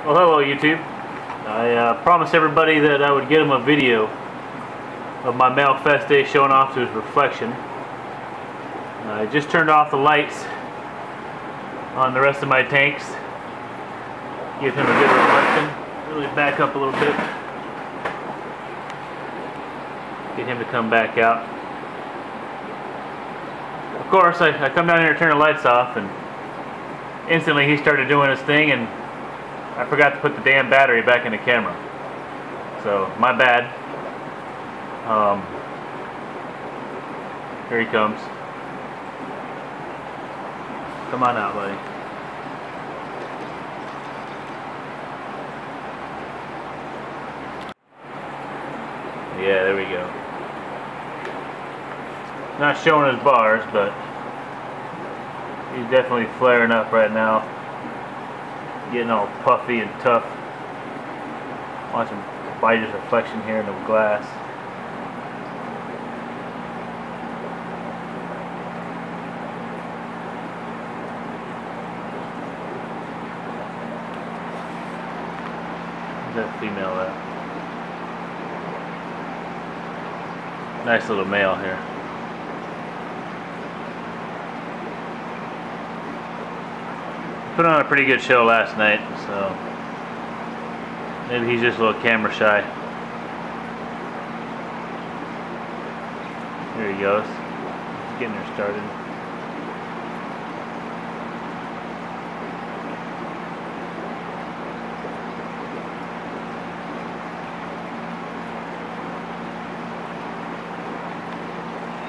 Well, hello YouTube. I promised everybody that I would get him a video of my male Festae showing off to his reflection. I just turned off the lights on the rest of my tanks. Give him a good reflection. Really back up a little bit. Get him to come back out. Of course, I come down here and turn the lights off, and instantly he started doing his thing, and I forgot to put the damn battery back in the camera. So, my bad. Here he comes. Come on out, buddy. Yeah, there we go. Not showing his bars, but he's definitely flaring up right now. Getting all puffy and tough. Watch him bite his reflection here in the glass. Where's that female at? Nice little male here. Put on a pretty good show last night, so maybe he's just a little camera shy. There he goes. He's getting her started.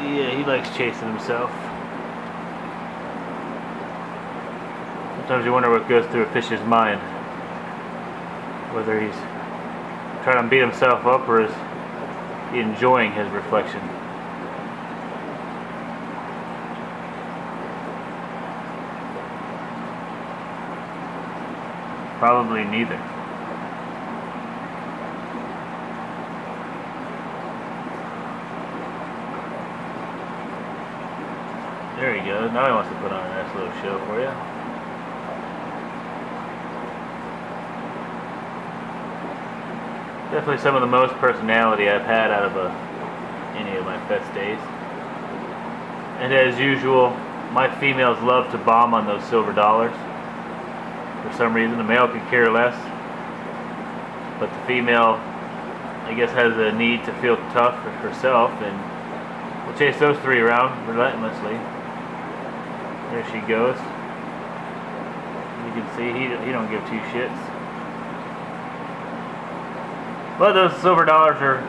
Yeah, he likes chasing himself. Sometimes you wonder what goes through a fish's mind. Whether he's trying to beat himself up or is he enjoying his reflection. Probably neither. There he goes. Now he wants to put on a nice little show for you. Definitely some of the most personality I've had out of any of my Festaes. And as usual, my females love to bomb on those silver dollars. For some reason, the male could care less. But the female, I guess, has a need to feel tough for herself, and we'll chase those three around relentlessly. There she goes. You can see he don't give two shits. But those silver dollars are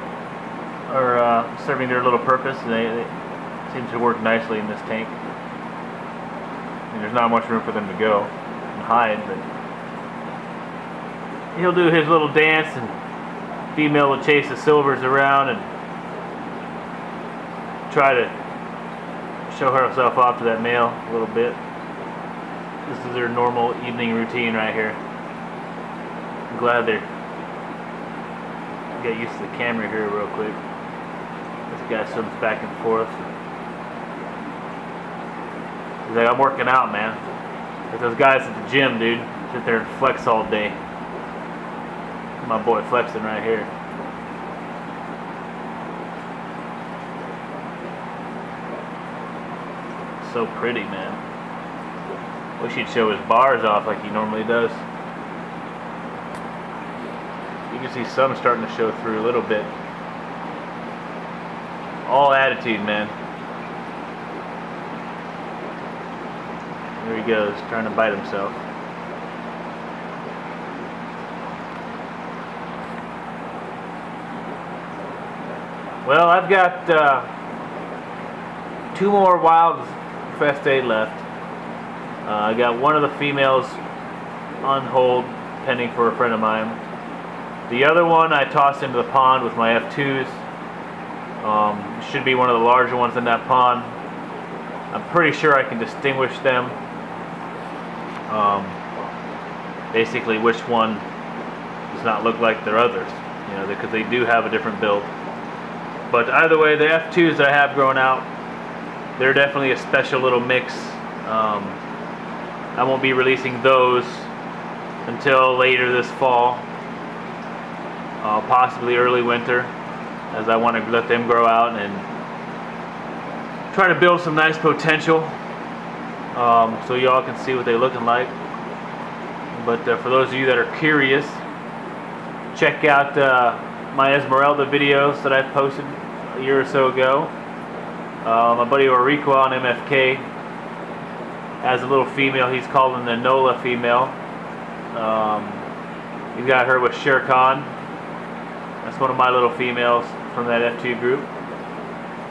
serving their little purpose. They seem to work nicely in this tank. And there's not much room for them to go and hide, but he'll do his little dance, and female will chase the silvers around and try to show herself off to that male a little bit. This is their normal evening routine right here. I'm glad they're get used to the camera here real quick. This guy swims back and forth. He's like, I'm working out, man. Like those guys at the gym, dude. Sit there and flex all day. My boy flexing right here. So pretty, man. Wish he'd show his bars off like he normally does. You can see some starting to show through a little bit. All attitude, man. There he goes, trying to bite himself. Well, I've got 2 more wild Festae left. I got one of the females on hold, pending for a friend of mine. The other one I tossed into the pond with my F2s. Should be one of the larger ones in that pond. I'm pretty sure I can distinguish them. Basically which one does not look like their others. You know, because they do have a different build. But either way, the F2s that I have grown out, they're definitely a special little mix. I won't be releasing those until later this fall, possibly early winter, as I want to let them grow out and try to build some nice potential, so y'all can see what they're looking like. But for those of you that are curious, check out my Esmeralda videos that I posted a year or so ago. My buddy Orico on MFK has a little female he's calling the Nola female. He's got her with Shere Khan. That's one of my little females from that F2 group.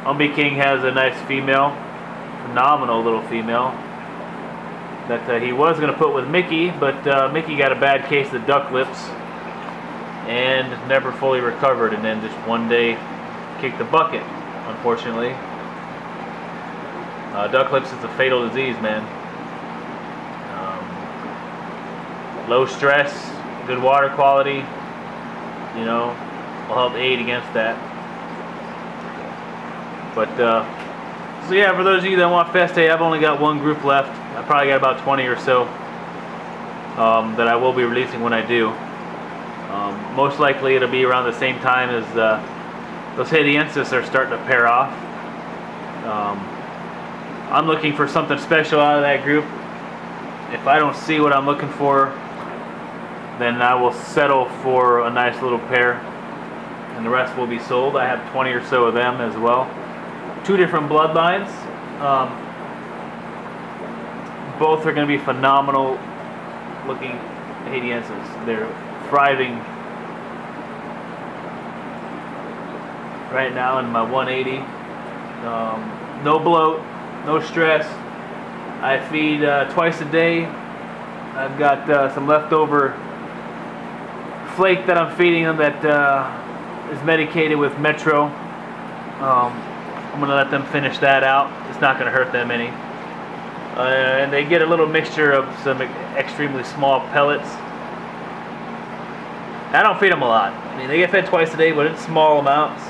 Umbi King has a nice female, phenomenal little female, that he was going to put with Mickey, but Mickey got a bad case of duck lips and never fully recovered, and then just one day kicked the bucket, unfortunately. Duck lips is a fatal disease, man. Low stress, good water quality, you know, will help aid against that. But so yeah, for those of you that want Festae, I've only got one group left. I probably got about 20 or so that I will be releasing when I do. Most likely it'll be around the same time as those Haitiensis are starting to pair off. I'm looking for something special out of that group. If I don't see what I'm looking for, then I will settle for a nice little pair, and the rest will be sold. I have 20 or so of them as well. 2 different bloodlines. Both are going to be phenomenal looking Haitiensis. They're thriving right now in my 180. No bloat, no stress. I feed twice a day. I've got some leftover flake that I'm feeding them that is medicated with Metro. I'm going to let them finish that out. It's not going to hurt them any. And they get a little mixture of some extremely small pellets. I don't feed them a lot. I mean, they get fed twice a day, but it's small amounts.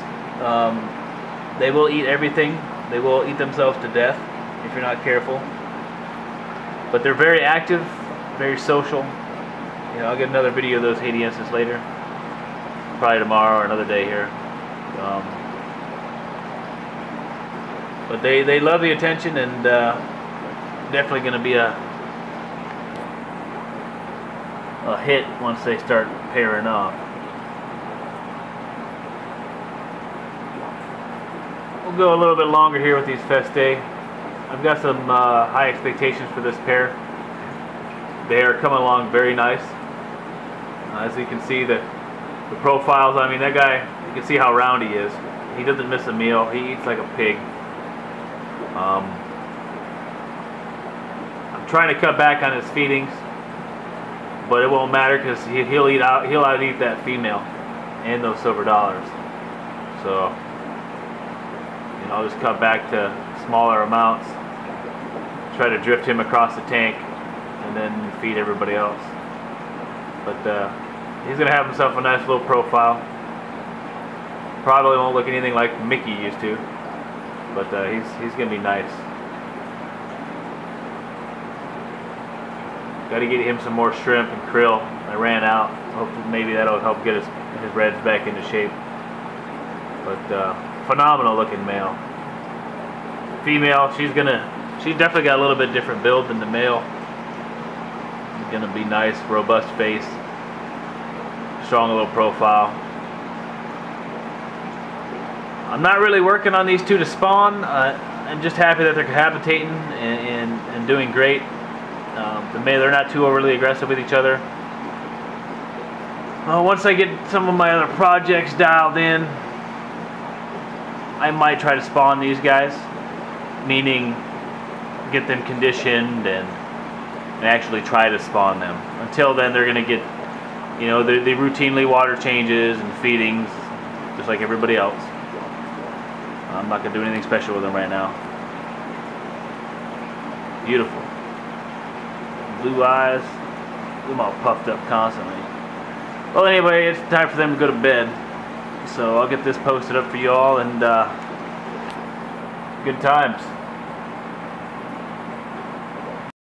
They will eat everything. They will eat themselves to death if you're not careful. But they're very active, very social. You know, I'll get another video of those Haitiensis later, probably tomorrow or another day here. But they love the attention, and definitely going to be a hit once they start pairing off. We'll go a little bit longer here with these Festae. I've got some high expectations for this pair. They are coming along very nice. As you can see, the profiles, I mean, that guy, you can see how round he is. He doesn't miss a meal. He eats like a pig. I'm trying to cut back on his feedings, but it won't matter because he'll out-eat that female and those silver dollars. So, you know, I'll just cut back to smaller amounts, try to drift him across the tank, and then feed everybody else. But he's going to have himself a nice little profile. Probably won't look anything like Mickey used to, but he's going to be nice. Got to get him some more shrimp and krill. I ran out. Hopefully maybe that'll help get his reds back into shape. But phenomenal looking male. Female, she's definitely got a little bit different build than the male. She's gonna be nice, robust face, strong little profile. I'm not really working on these two to spawn. I'm just happy that they're cohabitating and doing great. They're not too overly aggressive with each other. Once I get some of my other projects dialed in, I might try to spawn these guys, meaning get them conditioned and actually try to spawn them. Until then, they're going to get, you know, they routinely water changes and feedings, just like everybody else. I'm not going to do anything special with them right now. Beautiful. Blue eyes. I'm all puffed up constantly. Well, anyway, it's time for them to go to bed. So I'll get this posted up for you all, and good times.